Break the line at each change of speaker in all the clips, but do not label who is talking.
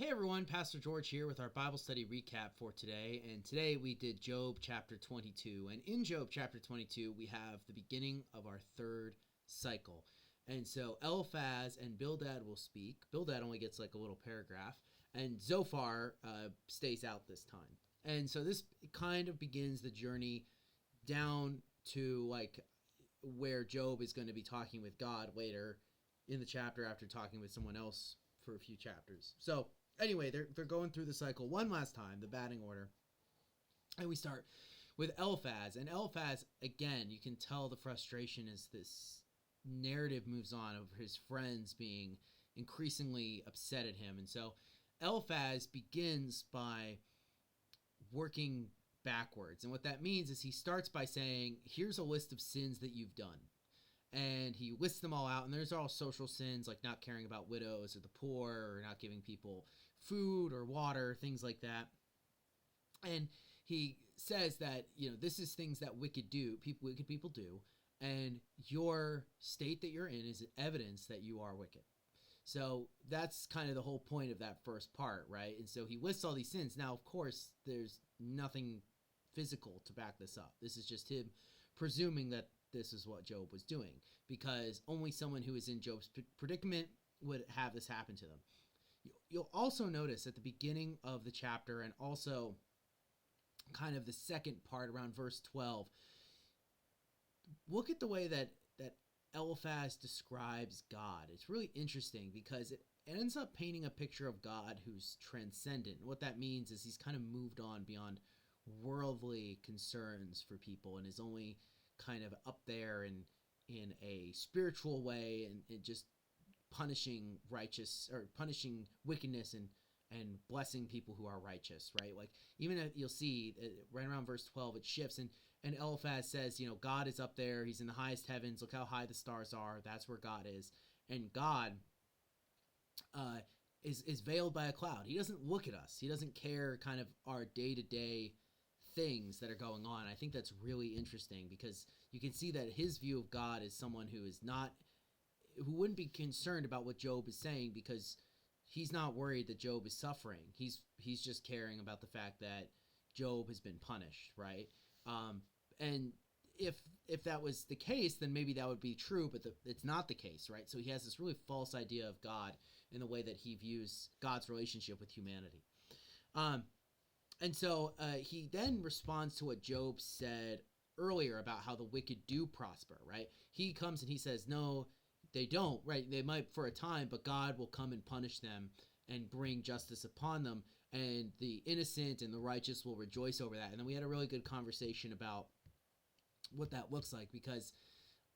Hey everyone, Pastor George here with our Bible study recap for today. And today we did Job chapter 22. And in Job chapter 22, we have the beginning of our third cycle. And so Eliphaz and Bildad will speak. Bildad only gets like a little paragraph, and Zophar stays out this time. And so this kind of begins the journey down to like where Job is going to be talking with God later in the chapter after talking with someone else for a few chapters. So anyway, they're going through the cycle one last time, the batting order. And we start with Eliphaz. And Eliphaz, again, you can tell the frustration as this narrative moves on of his friends being increasingly upset at him. And so Eliphaz begins by working backwards. And what that means is he starts by saying, here's a list of sins that you've done. And he lists them all out, and there's all social sins like not caring about widows or the poor or not giving people food or water, things like that. And he says that, this is things that wicked people do, and your state that you're in is evidence that you are wicked. So that's kind of the whole point of that first part, right? And so he lists all these sins. Now, of course, there's nothing physical to back this up. This is just him presuming that this is what Job was doing, because only someone who is in Job's predicament would have this happen to them. You'll also notice at the beginning of the chapter, and also kind of the second part around verse 12, look at the way that Eliphaz describes God. It's really interesting because it ends up painting a picture of God who's transcendent. And what that means is he's kind of moved on beyond worldly concerns for people and is only kind of up there in a spiritual way, and just punishing wickedness and blessing people who are righteous, right? Like, even you'll see right around verse 12, it shifts, and Eliphaz says, God is up there. He's in the highest heavens. Look how high the stars are. That's where God is. And God is veiled by a cloud. He doesn't look at us. He doesn't care kind of our day-to-day things that are going on. I think that's really interesting because you can see that his view of God is someone who wouldn't be concerned about what Job is saying, because he's not worried that Job is suffering. He's just caring about the fact that Job has been punished, right? And if that was the case, then maybe that would be true, but it's not the case, right? So he has this really false idea of God in the way that he views God's relationship with humanity. And so he then responds to what Job said earlier about how the wicked do prosper, right? He comes and he says, no, they don't, right? They might for a time, but God will come and punish them and bring justice upon them, and the innocent and the righteous will rejoice over that. And then we had a really good conversation about what that looks like, because,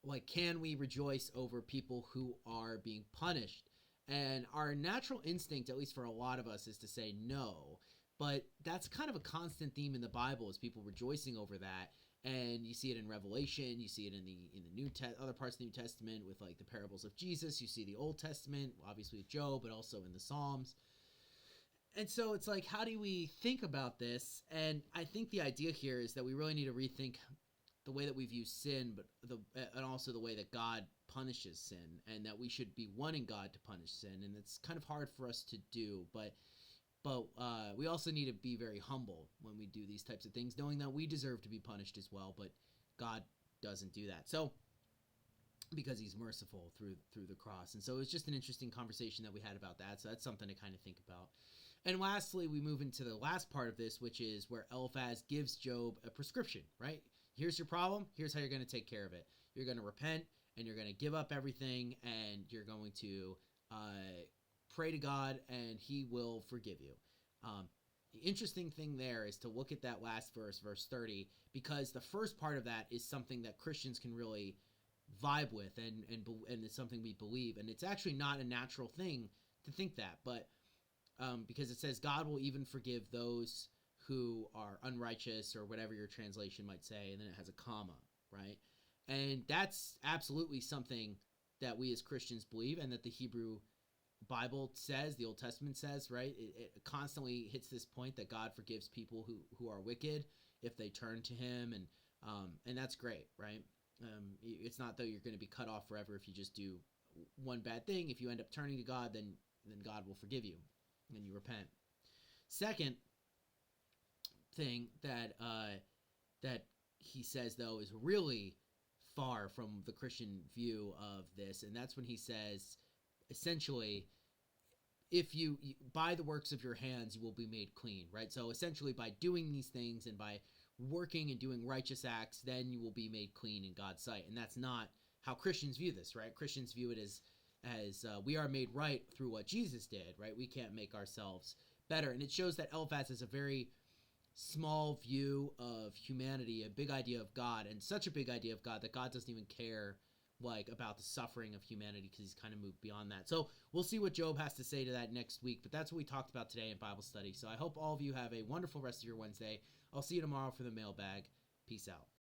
like, can we rejoice over people who are being punished? And our natural instinct, at least for a lot of us, is to say no. But that's kind of a constant theme in the Bible, is people rejoicing over that. And you see it in Revelation, you see it in the other parts of the New Testament with like the parables of Jesus. You see the Old Testament, obviously with Job, but also in the Psalms. And so it's like, how do we think about this? And I think the idea here is that we really need to rethink the way that we view sin, and also the way that God punishes sin, and that we should be wanting God to punish sin. And it's kind of hard for us to do, but we also need to be very humble when we do these types of things, knowing that we deserve to be punished as well, but God doesn't do that. So, because he's merciful through the cross. And so it was just an interesting conversation that we had about that. So that's something to kind of think about. And lastly, we move into the last part of this, which is where Eliphaz gives Job a prescription, right? Here's your problem. Here's how you're going to take care of it. You're going to repent, and you're going to give up everything, and you're going to pray to God, and he will forgive you. The interesting thing there is to look at that last verse, verse 30, because the first part of that is something that Christians can really vibe with, and it's something we believe, and it's actually not a natural thing to think that, but because it says God will even forgive those who are unrighteous, or whatever your translation might say, and then it has a comma, right? And that's absolutely something that we as Christians believe, and that the Hebrew Bible says, the Old Testament says, right? It constantly hits this point that God forgives people who are wicked if they turn to him, and that's great, right? It's not that you're going to be cut off forever if you just do one bad thing. If you end up turning to God, then God will forgive you. and you repent. Second thing that he says though is really far from the Christian view of this, and that's when he says essentially, if you by the works of your hands you will be made clean, right? So essentially by doing these things and by working and doing righteous acts, then you will be made clean in God's sight. And that's not how Christians view this, right? Christians view it as we are made right through what Jesus did, right? We can't make ourselves better. And it shows that Eliphaz is a very small view of humanity, a big idea of God, and such a big idea of God that God doesn't even care like about the suffering of humanity because he's kind of moved beyond that. So we'll see what Job has to say to that next week, but that's what we talked about today in Bible study. So I hope all of you have a wonderful rest of your Wednesday. I'll see you tomorrow for the mailbag. Peace out.